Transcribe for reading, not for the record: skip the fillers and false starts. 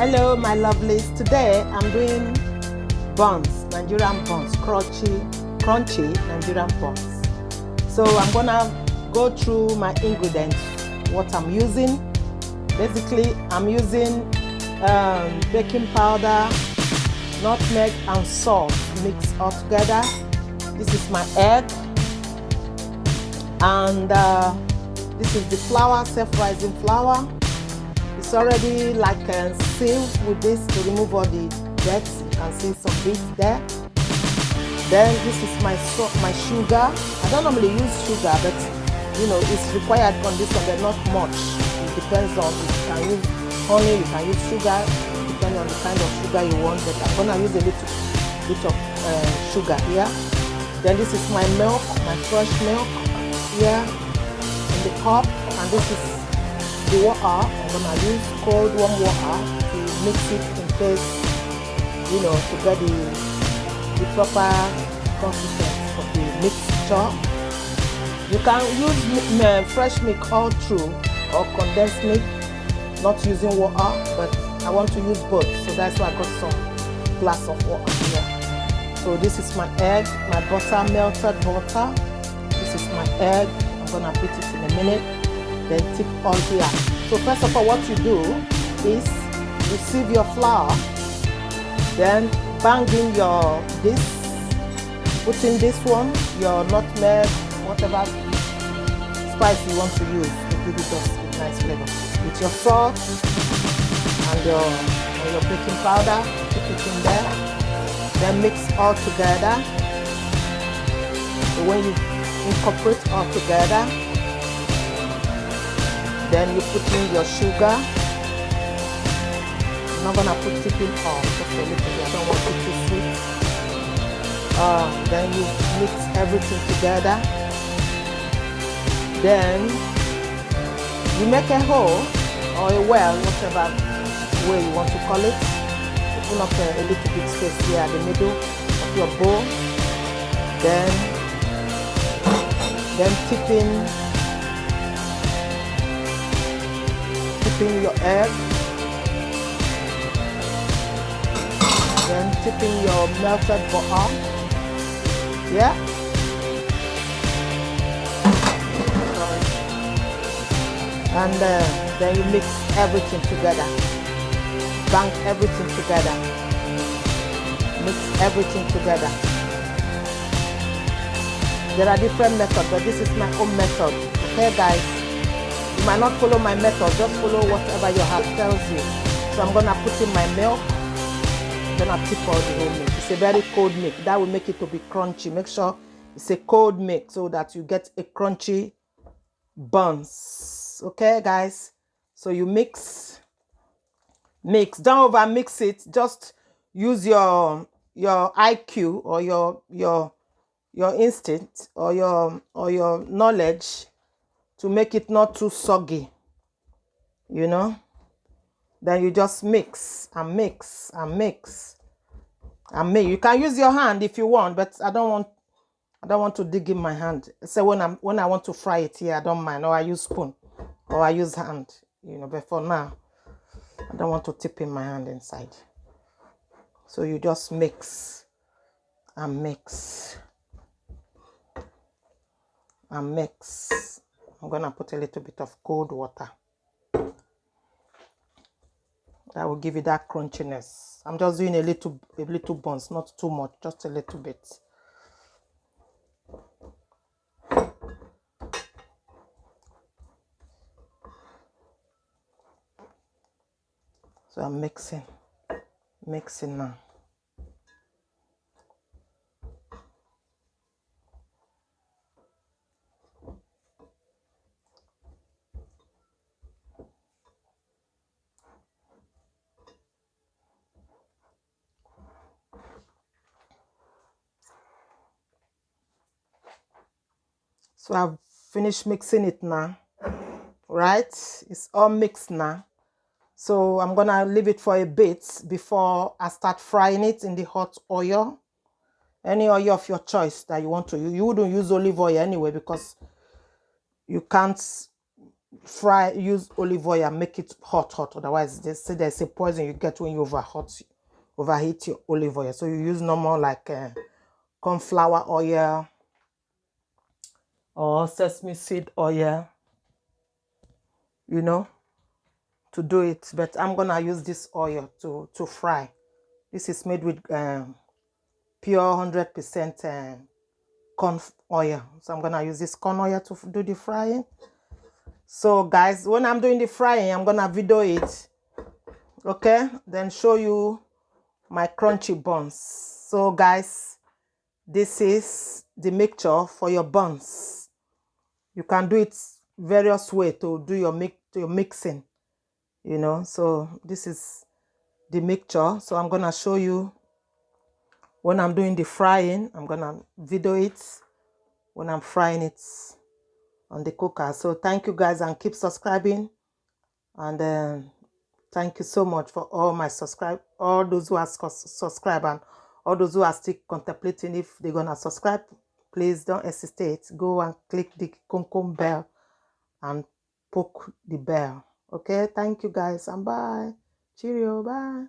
Hello my lovelies, today I'm doing buns, Nigerian buns, crunchy Nigerian buns. So I'm gonna go through my ingredients, what I'm using. Basically I'm using baking powder, nutmeg and salt mixed all together. This is my egg, and this is the flour, self-rising flour. It's already like sealed with this to remove all the dirt. You can see some bits there. Then this is my sugar. I don't normally use sugar, but you know it's required on this one, but not much. It depends on if you can use honey, you can use sugar, depending on the kind of sugar you want. But I'm gonna use a little bit of sugar here. Then this is my milk, my fresh milk here in the cup, and this is the water. I'm gonna use cold warm water to mix it in case, you know, to get the proper consistency of the mixture. You can use fresh milk all through or condensed milk, not using water, but I want to use both, so that's why I got some glass of water here. So this is my egg, my butter, melted butter. This is my egg. I'm gonna beat it in a minute. Then tip all here. So first of all, what you do is you sieve your flour, then bang in your put in this one, your nutmeg, whatever spice you want to use to give it a nice flavor. With your salt and your baking powder, put it in there, then mix all together. So when you incorporate all together, then you put in your sugar. I'm not gonna put tipping oil, just a little bit. I don't want it too sweet. Then you mix everything together. Then you make a hole or a well, whatever way you want to call it. Open up a little bit space here at the middle of your bowl. Then tip in your egg, then tipping your melted butter, yeah. Sorry. And then you mix everything together, bang everything together, mix everything together. There are different methods, but this is my own method. Okay, guys. You might not follow my method, just follow whatever your heart tells you. So I'm gonna put in my milk, then I tip all the whole milk. It's a very cold milk. That will make it to be crunchy. Make sure it's a cold milk so that you get a crunchy buns. Okay, guys. So you mix. Don't over mix it. Just use your IQ or your instinct or your knowledge to make it not too soggy, you know. Then you just mix and mix and mix and mix. You can use your hand if you want, but I don't want to dig in my hand. So when I want to fry it here, I don't mind. Or I use spoon, or I use hand, you know. But for now, I don't want to tip in my hand inside. So you just mix and mix and mix. I'm gonna put a little bit of cold water. That will give you that crunchiness. I'm just doing a little buns, not too much, just a little bit. So I'm mixing now. So I've finished mixing it now, right? It's all mixed now. So I'm gonna leave it for a bit before I start frying it in the hot oil. Any oil of your choice that you want to use. You wouldn't use olive oil anyway because you can't use olive oil and make it hot. Otherwise, they say there's a poison you get when you overheat your olive oil. So you use normal like corn flour oil or sesame seed oil, you know, to do it. But I'm gonna use this oil to fry. This is made with pure 100% corn oil. So I'm gonna use this corn oil to do the frying. So guys, when I'm doing the frying, I'm gonna video it, okay, then show you my crunchy buns. So guys, this is the mixture for your buns. You can do it various way to do your mixing, you know. So this is the mixture. So I'm gonna show you when I'm doing the frying. I'm gonna video it when I'm frying it on the cooker. So thank you guys, and keep subscribing, and thank you so much for all those who are subscribed, and all those who are still contemplating if they're gonna subscribe. Please don't hesitate. Go and click the bell and poke the bell. Okay, thank you guys, and bye. Cheerio, bye.